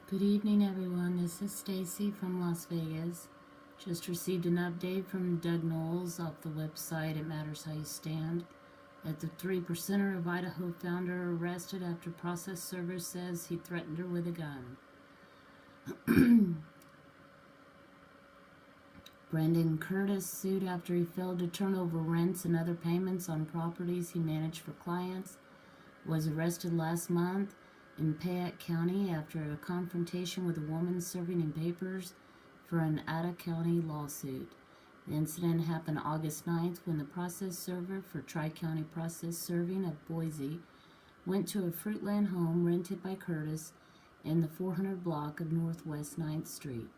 Good evening, everyone. This is Stacy from Las Vegas. Just received an update from Doug Knowles off the website It Matters How You Stand that the 3%er of Idaho founder arrested after process server says he threatened her with a gun. Brendan Curtis, sued after he failed to turn over rents and other payments on properties he managed for clients, was arrested last month in Piatt County after a confrontation with a woman serving him papers for an Idaho County lawsuit. The incident happened August 9th when the process server for Tri-County Process Serving of Boise went to a Fruitland home rented by Curtis in the 400 block of Northwest 9th Street.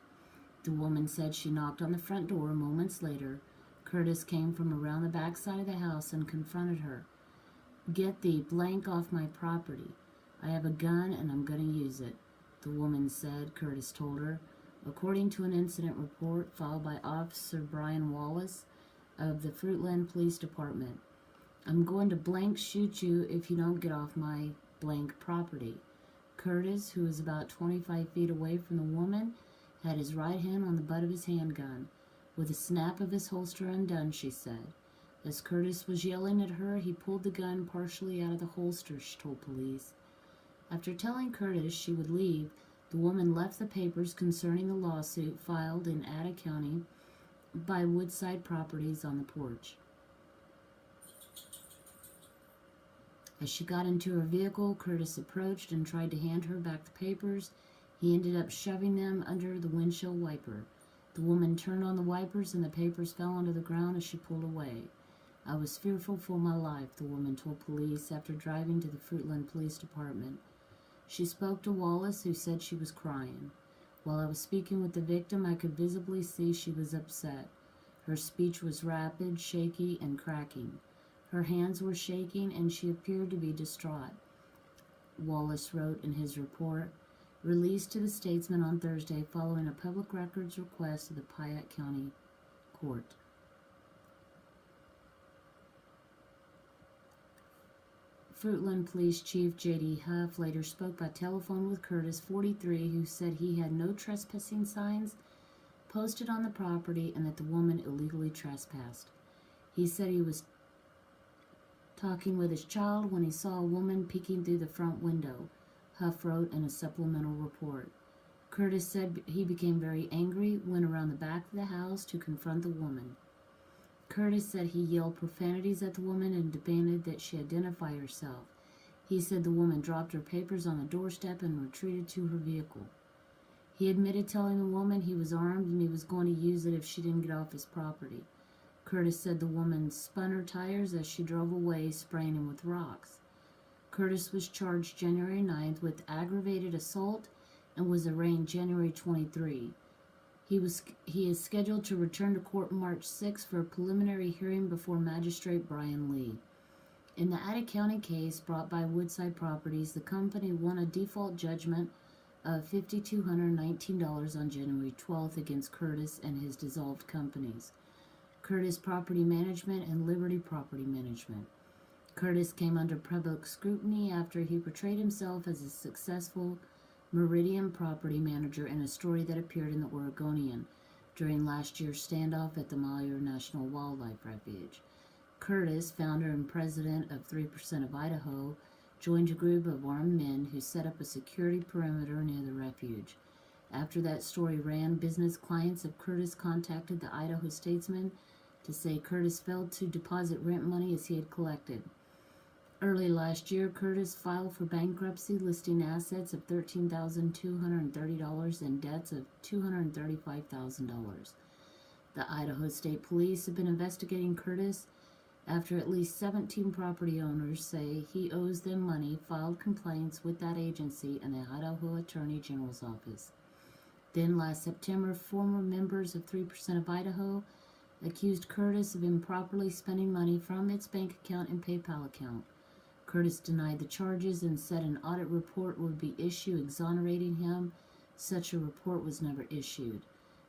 The woman said she knocked on the front door moments later. Curtis came from around the back side of the house and confronted her. "Get the blank off my property. I have a gun and I'm going to use it," the woman said, Curtis told her, according to an incident report filed by Officer Brian Wallace of the Fruitland Police Department. "I'm going to blank shoot you if you don't get off my blank property." Curtis, who was about 25 feet away from the woman, had his right hand on the butt of his handgun, with a snap of his holster undone, she said. As Curtis was yelling at her, he pulled the gun partially out of the holster, she told police. After telling Curtis she would leave, the woman left the papers concerning the lawsuit filed in Idaho County by Woodside Properties on the porch. As she got into her vehicle, Curtis approached and tried to hand her back the papers. He ended up shoving them under the windshield wiper. The woman turned on the wipers and the papers fell onto the ground as she pulled away. "I was fearful for my life," the woman told police after driving to the Fruitland Police Department. She spoke to Wallace, who said she was crying. "While I was speaking with the victim, I could visibly see she was upset. Her speech was rapid, shaky, and cracking. Her hands were shaking, and she appeared to be distraught," Wallace wrote in his report, released to the Statesman on Thursday following a public records request of the Piatt County Court. Fruitland Police Chief J.D. Huff later spoke by telephone with Curtis, 43, who said he had no trespassing signs posted on the property and that the woman illegally trespassed. He said he was talking with his child when he saw a woman peeking through the front window, Huff wrote in a supplemental report. Curtis said he became very angry, went around the back of the house to confront the woman. Curtis said he yelled profanities at the woman and demanded that she identify herself. He said the woman dropped her papers on the doorstep and retreated to her vehicle. He admitted telling the woman he was armed and he was going to use it if she didn't get off his property. Curtis said the woman spun her tires as she drove away, spraying him with rocks. Curtis was charged January 9th with aggravated assault and was arraigned January 23. He is scheduled to return to court March 6 for a preliminary hearing before Magistrate Brian Lee. In the Idaho County case brought by Woodside Properties, the company won a default judgment of $5,219 on January 12th against Curtis and his dissolved companies, Curtis Property Management and Liberty Property Management. Curtis came under public scrutiny after he portrayed himself as a successful Meridian property manager in a story that appeared in the Oregonian during last year's standoff at the Malheur National Wildlife Refuge. Curtis, founder and president of 3% of Idaho, joined a group of armed men who set up a security perimeter near the refuge. After that story ran, business clients of Curtis contacted the Idaho Statesman to say Curtis failed to deposit rent money as he had collected. Early last year, Curtis filed for bankruptcy, listing assets of $13,230 and debts of $235,000. The Idaho State Police have been investigating Curtis after at least 17 property owners say he owes them money, filed complaints with that agency and the Idaho Attorney General's office. Then last September, former members of 3% of Idaho accused Curtis of improperly spending money from its bank account and PayPal account. Curtis denied the charges and said an audit report would be issued exonerating him. Such a report was never issued.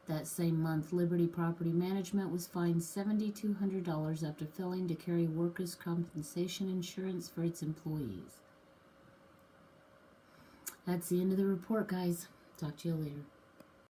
That same month, Liberty Property Management was fined $7,200 after failing to carry workers' compensation insurance for its employees. That's the end of the report, guys. Talk to you later.